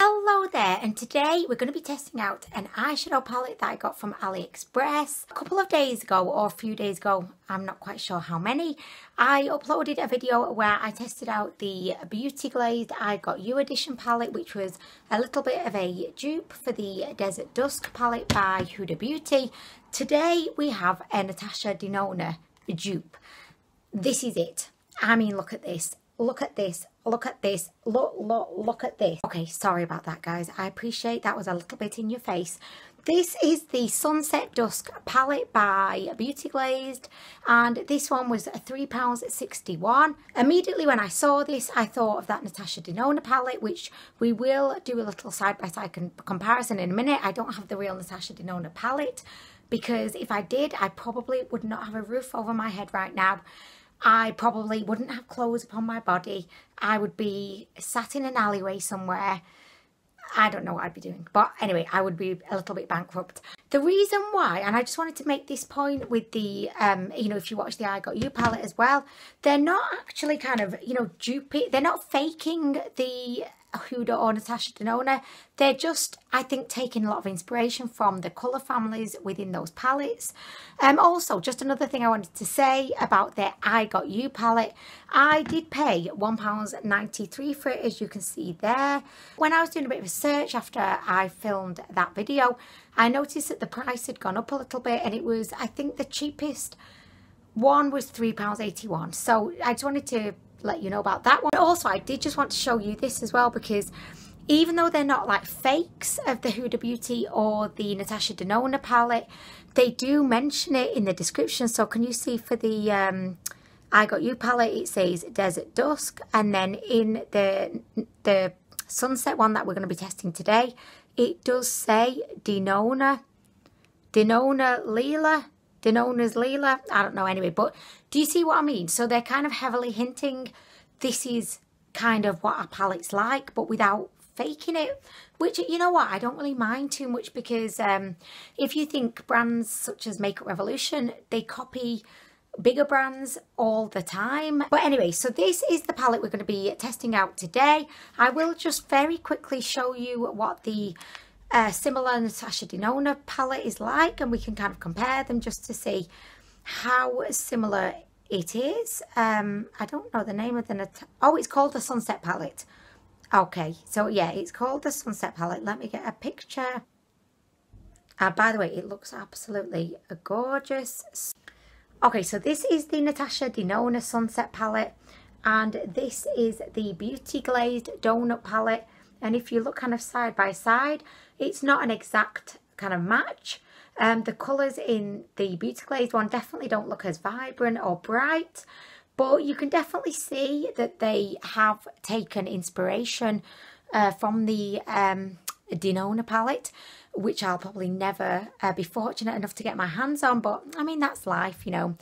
Hello there, and today we're going to be testing out an eyeshadow palette that I got from AliExpress a couple of days ago, or a few days ago, I'm not quite sure how many. I uploaded a video where I tested out the Beauty Glazed I Got You edition palette, which was a little bit of a dupe for the Desert Dusk palette by Huda Beauty. Today we have a Natasha Denona dupe. This is it. I mean, look at this. Look at this, look at this, look at this. Okay, sorry about that, guys. I appreciate that was a little bit in your face. This is the Sunset Dusk palette by Beauty Glazed, and this one was £3.61. Immediately when I saw this, I thought of that Natasha Denona palette, which we will do a little side-by-side comparison in a minute. I don't have the real Natasha Denona palette, because if I did, I probably would not have a roof over my head right now. I probably wouldn't have clothes upon my body. I would be sat in an alleyway somewhere. I don't know what I'd be doing. But anyway, I would be a little bit bankrupt. The reason why, and I just wanted to make this point with the, if you watch the I Got You palette as well, they're not actually kind of, duping. They're not faking the Huda or Natasha Denona. They're just, I think, taking a lot of inspiration from the colour families within those palettes. Also, just another thing I wanted to say about their I Got You palette. I did pay £1.93 for it, as you can see there. When I was doing a bit of a search after I filmed that video, I noticed that the price had gone up a little bit, and it was, I think the cheapest one was £3.81. So I just wanted to let you know about that one. But also, I did just want to show you this as well, because even though they're not like fakes of the Huda Beauty or the Natasha Denona palette, they do mention it in the description. So can you see for the I Got You palette, it says Desert Dusk, and then in the Sunset one that we're going to be testing today, it does say Denona's Leela, I don't know anyway, but do you see what I mean? So they're kind of heavily hinting this is kind of what our palette's like, but without faking it, which, you know what, I don't really mind too much, because if you think brands such as Makeup Revolution, they copy bigger brands all the time. But anyway, so this is the palette we're going to be testing out today. I will just very quickly show you what the similar Natasha Denona palette is like, and we can kind of compare them just to see how similar it is. I don't know the name of the oh, it's called the Sunset palette. Okay, so yeah, it's called the Sunset palette. Let me get a picture. By the way, it looks absolutely gorgeous. Okay, so this is the Natasha Denona Sunset palette, and this is the Beauty Glazed Donut palette. And if you look kind of side by side, it's not an exact kind of match. The colours in the Beauty Glazed one definitely don't look as vibrant or bright, but you can definitely see that they have taken inspiration from the Denona palette, which I'll probably never be fortunate enough to get my hands on. But I mean, that's life, you know.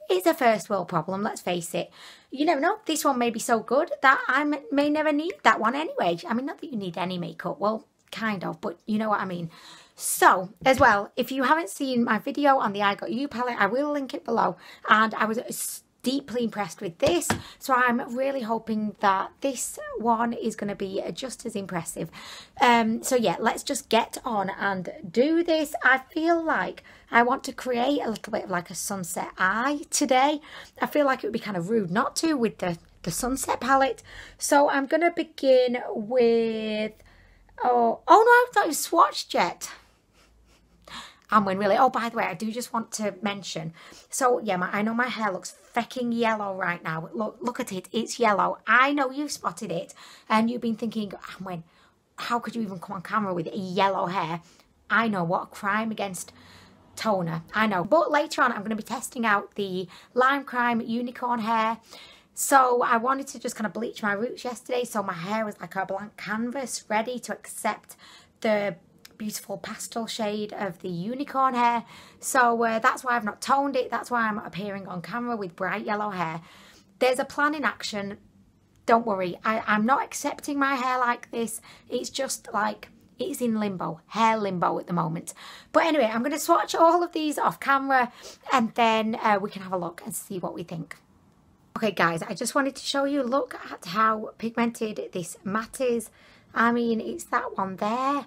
It's a first world problem, let's face it. You never know, this one may be so good that I may never need that one anyway. I mean, not that you need any makeup, well, kind of, but you know what I mean. So, as well, if you haven't seen my video on the I Got You palette, I will link it below, and I was deeply impressed with this, so I'm really hoping that this one is going to be just as impressive. So yeah, let's just get on and do this. I feel like I want to create a little bit of like a sunset eye today. I feel like it would be kind of rude not to with the Sunset palette. So I'm going to begin with, oh no, I've not even swatched yet. Anwen, really. Oh, by the way, I do just want to mention, so yeah, I know my hair looks fecking yellow right now. Look at it, it's yellow. I know you've spotted it, and you've been thinking, Anwen, how could you even come on camera with yellow hair? I know, what a crime against toner, I know. But later on, I'm going to be testing out the Lime Crime Unicorn hair. So I wanted to just kind of bleach my roots yesterday, so my hair was like a blank canvas, ready to accept the beautiful pastel shade of the unicorn hair. So that's why I've not toned it. That's why I'm appearing on camera with bright yellow hair. There's a plan in action. Don't worry, I'm not accepting my hair like this. It's just like, it's in limbo, hair limbo at the moment. But anyway, I'm going to swatch all of these off camera, and then we can have a look and see what we think. Okay guys, I just wanted to show you, look at how pigmented this matte is. I mean, it's that one there.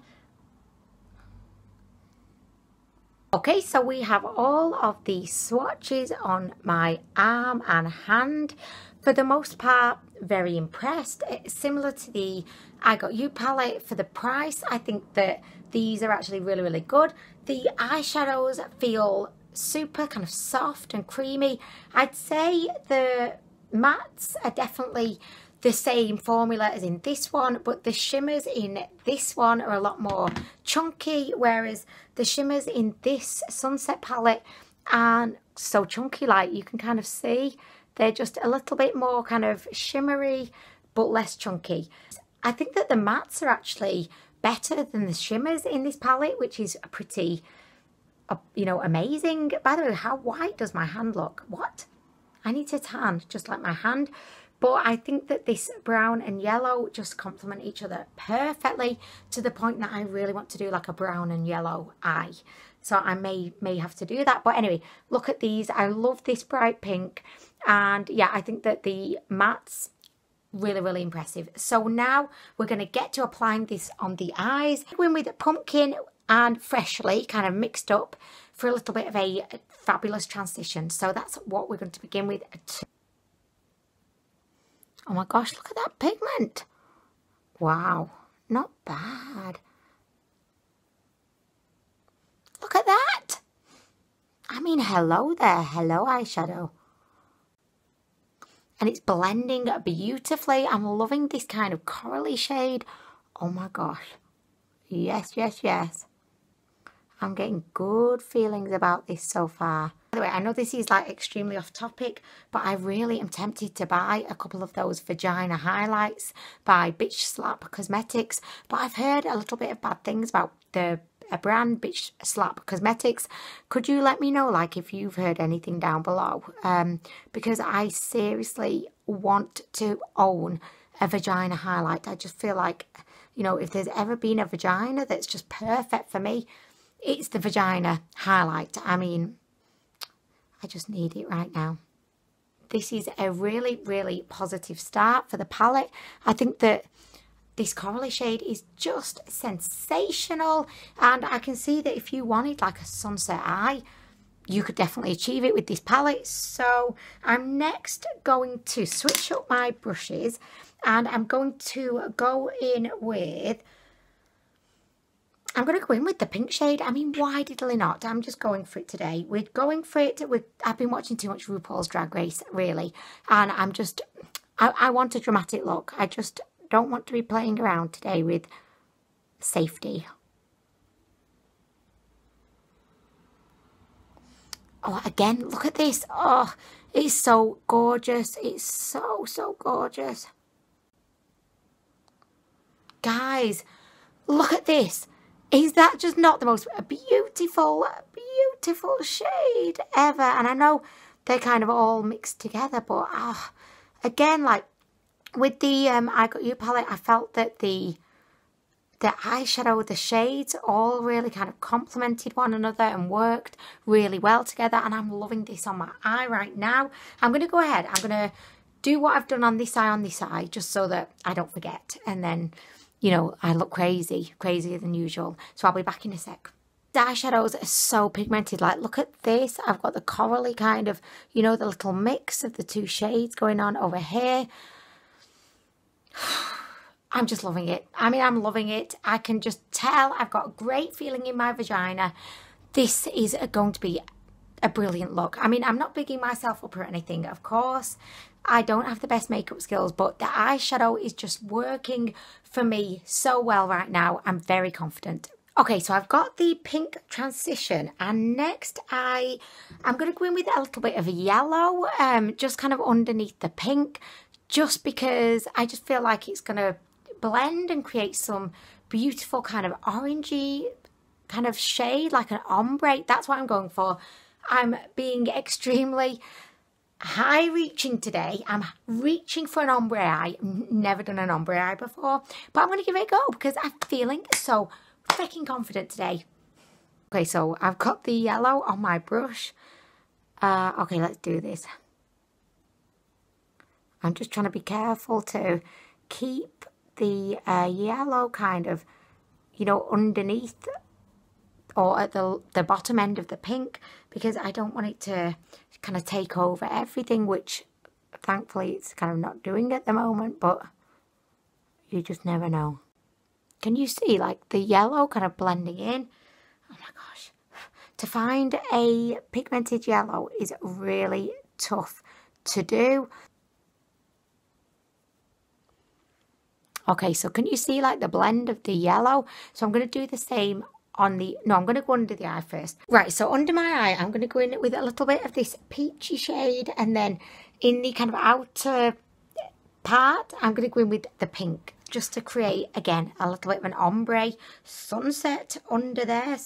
Okay, so we have all of the swatches on my arm and hand. For the most part, very impressed. It's similar to the I Got You palette. For the price, I think that these are actually really, really good. The eyeshadows feel super kind of soft and creamy. I'd say the mattes are definitely the same formula as in this one, but the shimmers in this one are a lot more chunky, whereas the shimmers in this Sunset palette aren't so chunky. Like, you can kind of see they're just a little bit more kind of shimmery but less chunky. I think that the mattes are actually better than the shimmers in this palette, which is pretty, you know, amazing. By the way, how white does my hand look? What? I need to tan just like my hand. But I think that this brown and yellow just complement each other perfectly, to the point that I really want to do like a brown and yellow eye. So I may have to do that. But anyway, look at these. I love this bright pink. And yeah, I think that the mattes, really, really impressive. So now we're going to get to applying this on the eyes. Going with pumpkin and freshly kind of mixed up for a little bit of a fabulous transition. So that's what we're going to begin with. Oh my gosh, look at that pigment. Wow, not bad. Look at that. I mean, hello there. Hello, eyeshadow. And it's blending beautifully. I'm loving this kind of corally shade. Oh my gosh. Yes, yes, yes. I'm getting good feelings about this so far. By the way, I know this is like extremely off topic, but I really am tempted to buy a couple of those vagina highlights by Bitch Slap Cosmetics. But I've heard a little bit of bad things about the brand Bitch Slap Cosmetics. Could you let me know, like, if you've heard anything down below? Because I seriously want to own a vagina highlight. I just feel like, you know, if there's ever been a vagina that's just perfect for me, it's the vagina highlight. I mean, I just need it right now. This is a really, really positive start for the palette. I think that this corally shade is just sensational. And I can see that if you wanted like a sunset eye, you could definitely achieve it with this palette. So I'm next going to switch up my brushes. And I'm going to go in with... I'm going to go in with the pink shade. I mean, why diddly not? I'm just going for it today. We're going for it. I've been watching too much RuPaul's Drag Race, really. And I'm just... I want a dramatic look. I just don't want to be playing around today with safety. Oh, again, look at this. Oh, it's so gorgeous. It's so, so gorgeous. Guys, look at this. Is that just not the most beautiful, beautiful shade ever? And I know they're kind of all mixed together, but again, like with the I Got You palette, I felt that the eyeshadow, the shades all really kind of complemented one another and worked really well together. And I'm loving this on my eye right now. I'm going to go ahead. I'm going to do what I've done on this eye, just so that I don't forget. And then, you know, I look crazy, crazier than usual. So I'll be back in a sec. The eyeshadows are so pigmented. Like, look at this. I've got the corally kind of, you know, the little mix of the two shades going on over here. I'm just loving it. I mean, I'm loving it. I can just tell I've got a great feeling in my vagina. This is going to be a brilliant look. I mean, I'm not bigging myself up or anything, of course. I don't have the best makeup skills, but the eyeshadow is just working for me so well right now. I'm very confident. Okay, so I've got the pink transition, and next I'm going to go in with a little bit of yellow, just kind of underneath the pink, just because I just feel like it's going to blend and create some beautiful kind of orangey kind of shade, like an ombre. That's what I'm going for. I'm being extremely high reaching today. I'm reaching for an ombre eye. Never done an ombre eye before, but I'm going to give it a go because I'm feeling so freaking confident today. Okay, so I've got the yellow on my brush. Okay, let's do this. I'm just trying to be careful to keep the yellow kind of, you know, underneath or at the bottom end of the pink, because I don't want it to kind of take over everything, which thankfully it's kind of not doing at the moment, but you just never know. Can you see like the yellow kind of blending in? Oh my gosh. To find a pigmented yellow is really tough to do. Okay, so can you see like the blend of the yellow? So I'm going to do the same on the, no, I'm going to go under the eye first. Right, so under my eye, I'm going to go in with a little bit of this peachy shade, and then in the kind of outer part, I'm going to go in with the pink, just to create, again, a little bit of an ombre sunset under there.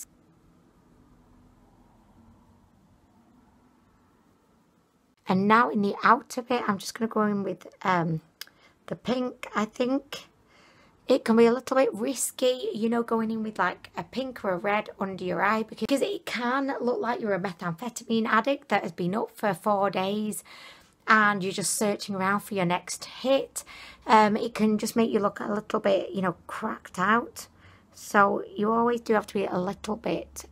And now in the outer bit, I'm just going to go in with the pink. I think it can be a little bit risky, you know, going in with like a pink or a red under your eye, because it can look like you're a methamphetamine addict that has been up for 4 days and you're just searching around for your next hit. It can just make you look a little bit, you know, cracked out. So you always do have to be a little bit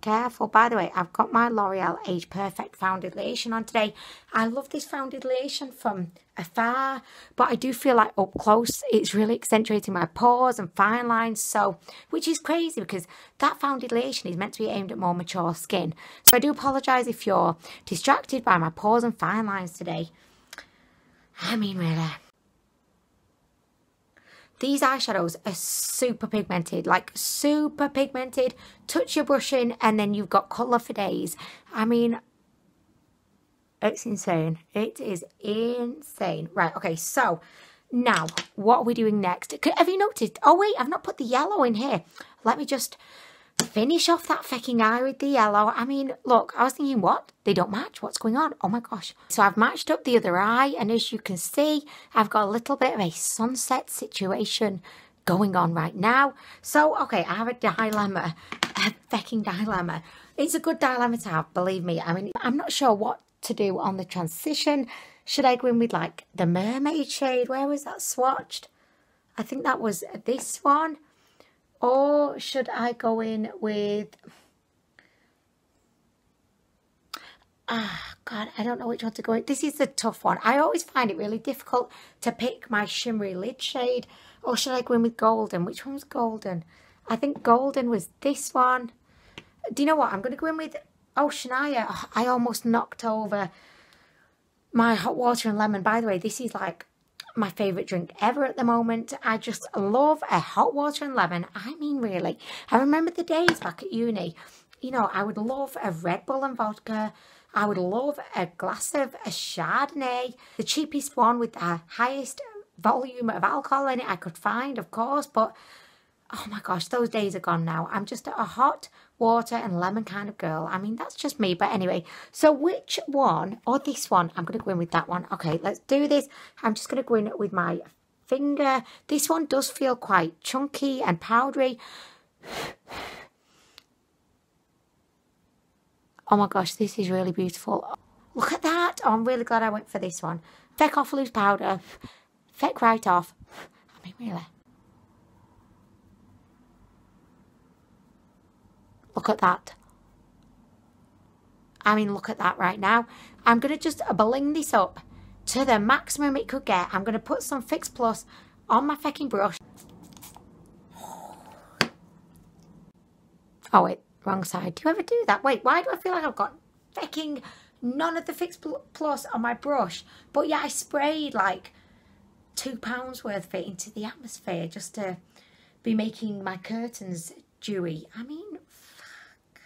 careful. By the way, I've got my L'Oreal Age Perfect foundation on today. I love this foundation from afar, but I do feel like up close it's really accentuating my pores and fine lines, so, which is crazy because that foundation is meant to be aimed at more mature skin. So I do apologise if you're distracted by my pores and fine lines today. I mean, really. These eyeshadows are super pigmented, like super pigmented. Touch your brush in and then you've got colour for days. I mean, it's insane. It is insane. Right, okay, so now what are we doing next? Have you noticed? Oh wait, I've not put the yellow in here. Let me just finish off that fucking eye with the yellow. I mean, look, I was thinking, what? They don't match. What's going on? Oh my gosh. So I've matched up the other eye, and as you can see, I've got a little bit of a sunset situation going on right now. So, okay, I have a dilemma. A fucking dilemma. It's a good dilemma to have, believe me. I mean, I'm not sure what to do on the transition. Should I go in with, like, the mermaid shade? Where was that swatched? I think that was this one. Or should I go in with... God, I don't know which one to go in. This is the tough one. I always find it really difficult to pick my shimmery lid shade. Or should I go in with golden? Which one was golden? I think golden was this one. Do you know what? I'm going to go in with... Oh, Shania. Oh, I almost knocked over my hot water and lemon. By the way, this is like my favourite drink ever at the moment. I just love a hot water and lemon. I mean, really. I remember the days back at uni. You know, I would love a Red Bull and vodka. I would love a glass of a Chardonnay. The cheapest one with the highest volume of alcohol in it I could find, of course. But, oh my gosh, those days are gone now. I'm just a hot water and lemon kind of girl. I mean, that's just me. But anyway, so which one, or this one, I'm going to go in with that one. Okay, let's do this. I'm just going to go in with my finger. This one does feel quite chunky and powdery. Oh my gosh, this is really beautiful. Look at that. Oh, I'm really glad I went for this one. Feck off loose powder. Feck right off. I mean, really. Look at that. I mean, look at that right now. I'm going to just bling this up to the maximum it could get. I'm going to put some Fix Plus on my fucking brush. Oh, wait. Wrong side. Do you ever do that? Wait, why do I feel like I've got fucking none of the Fix Plus on my brush? But yeah, I sprayed like £2 worth of it into the atmosphere just to be making my curtains dewy. I mean, fuck.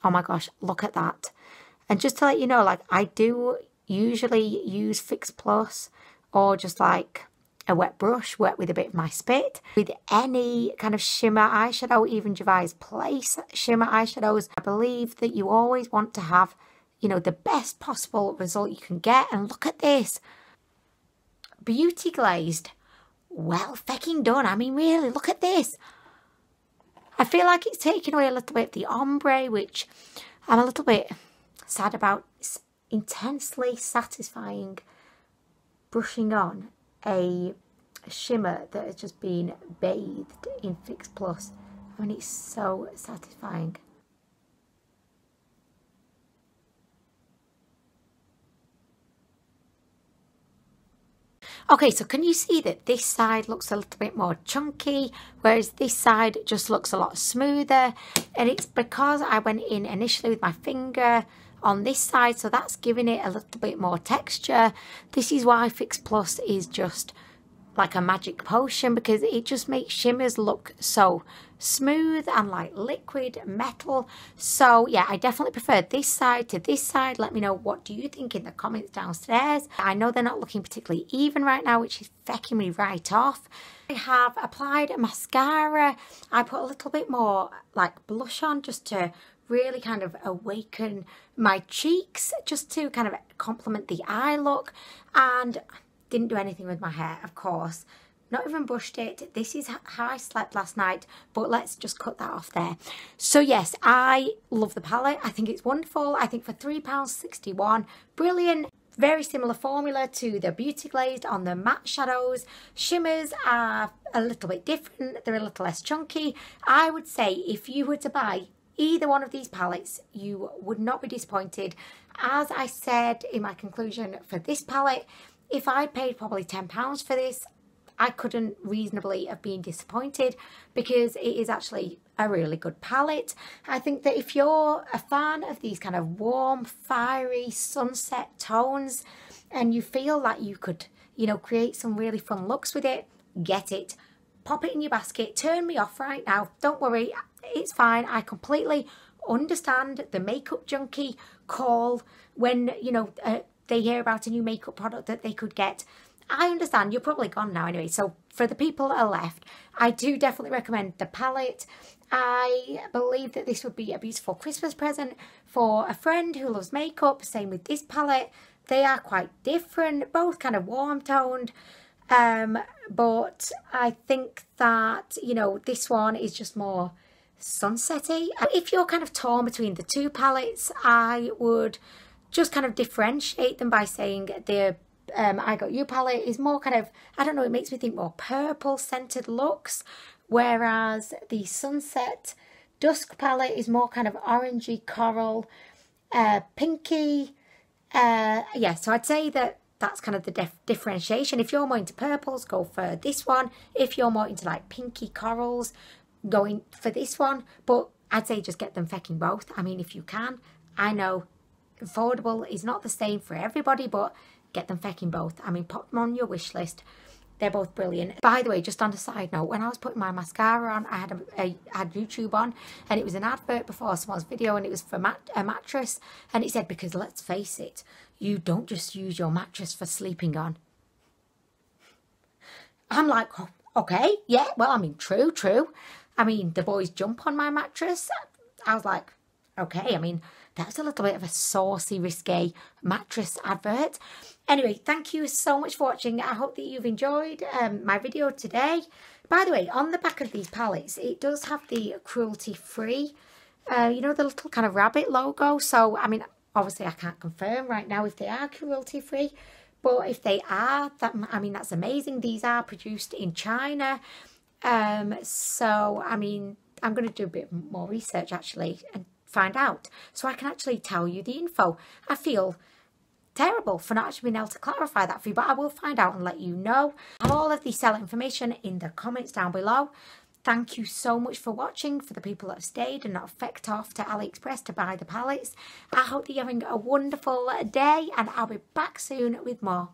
Oh my gosh, look at that. And just to let you know, like, I do usually use Fix Plus or just like a wet brush, wet with a bit of my spit. With any kind of shimmer eyeshadow, even Gervais Place shimmer eyeshadows, I believe that you always want to have, you know, the best possible result you can get. And look at this. Beauty Glazed well fucking done. I mean, really, look at this. I feel like it's taken away a little bit of the ombre, which I'm a little bit sad about. It's intensely satisfying brushing on a shimmer that has just been bathed in Fix Plus. I mean, it's so satisfying. Okay, so can you see that this side looks a little bit more chunky, whereas this side just looks a lot smoother? And it's because I went in initially with my finger on this side, so that's giving it a little bit more texture. This is why Fix Plus is just like a magic potion, because it just makes shimmers look so smooth and like liquid metal. So yeah, I definitely prefer this side to this side. Let me know, what do you think in the comments downstairs. I know they're not looking particularly even right now, which is fecking me right off. I have applied a mascara. I put a little bit more like blush on just to really kind of awaken my cheeks, just to kind of complement the eye look, and didn't do anything with my hair, of course. Not even brushed it. This is how I slept last night, but let's just cut that off there. So yes, I love the palette. I think it's wonderful. I think for £3.61, brilliant. Very similar formula to the Beauty Glazed on the matte shadows. Shimmers are a little bit different. They're a little less chunky. I would say if you were to buy either one of these palettes, you would not be disappointed. As I said in my conclusion for this palette, if I paid probably £10 for this, I couldn't reasonably have been disappointed, because it is actually a really good palette. I think that if you're a fan of these kind of warm, fiery sunset tones, and you feel like you could, you know, create some really fun looks with it, get it. Pop it in your basket. Turn me off right now. Don't worry, it's fine. I completely understand the makeup junkie call when, you know, they hear about a new makeup product that they could get. I understand, you're probably gone now anyway. So for the people that are left, I do definitely recommend the palette. I believe that this would be a beautiful Christmas present for a friend who loves makeup. Same with this palette. They are quite different, both kind of warm toned. But I think that, you know, this one is just more sunsetty. If you're kind of torn between the two palettes, I would just kind of differentiate them by saying the I Got You palette is more kind of, I don't know, it makes me think more purple scented looks, whereas the Sunset Dusk palette is more kind of orangey coral, pinky. Yeah, so I'd say that that's kind of the differentiation. If you're more into purples, go for this one. If you're more into like pinky corals, going for this one. But I'd say just get them fecking both. I mean, if you can. I know affordable is not the same for everybody, but get them fecking both. I mean, pop them on your wish list. They're both brilliant. By the way, just on a side note, when I was putting my mascara on, I had YouTube on, and it was an advert before someone's video, and it was for a mattress, and it said, because let's face it, you don't just use your mattress for sleeping on. I'm like, oh, okay, yeah, well, I mean, true. I mean, the boys jump on my mattress. I was like, okay, I mean, that's a little bit of a saucy, risque mattress advert. Anyway, thank you so much for watching. I hope that you've enjoyed my video today. By the way, on the back of these palettes, it does have the cruelty-free, you know, the little kind of rabbit logo. So, I mean, obviously I can't confirm right now if they are cruelty-free, but if they are, I mean, that's amazing. These are produced in China. So, I mean, I'm going to do a bit more research actually and find out, so I can actually tell you the info. I feel terrible for not actually being able to clarify that for you, but I will find out and let you know. I have all of the seller information in the comments down below. Thank you so much for watching. For the people that have stayed and not fecked off to AliExpress to buy the palettes, I hope that you're having a wonderful day, and I'll be back soon with more.